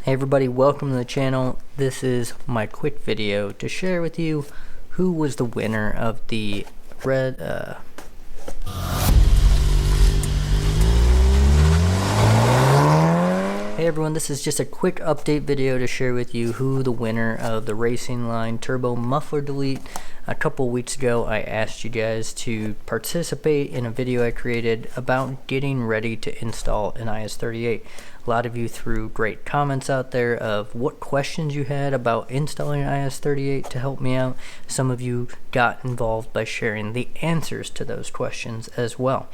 Hey everybody, welcome to the channel. This is my quick video to share with you who was the winner of the Hey everyone, this is just a quick update video to share with you who the winner of the Racingline Turbo Muffler delete. A couple weeks ago I asked you guys to participate in a video I created about getting ready to install an IS-38. A lot of you threw great comments out there of what questions you had about installing an IS-38 to help me out. Some of you got involved by sharing the answers to those questions as well.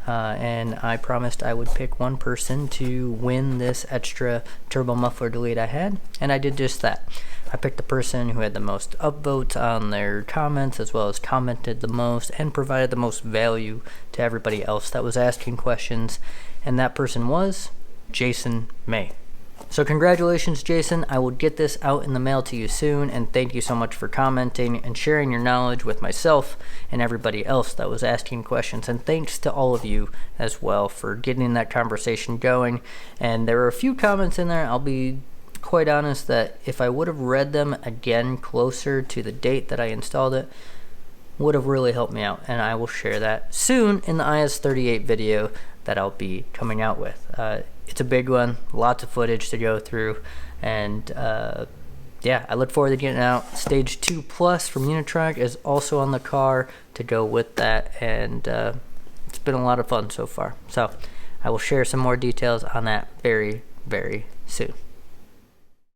And I promised I would pick one person to win this extra turbo muffler delete I had, and I did just that. I picked the person who had the most upvotes on their comments, as well as commented the most and provided the most value to everybody else that was asking questions, and that person was Jason May. So congratulations, Jason. I will get this out in the mail to you soon, and thank you so much for commenting and sharing your knowledge with myself and everybody else that was asking questions. And thanks to all of you as well for getting that conversation going. And there were a few comments in there, I'll be quite honest, that if I would have read them again closer to the date that I installed it, would have really helped me out. And I will share that soon in the IS-38 video that I'll be coming out with. It's a big one, lots of footage to go through, and yeah, I look forward to getting out. Stage 2 Plus from Unitrack is also on the car to go with that, and it's been a lot of fun so far. So I will share some more details on that very, very soon.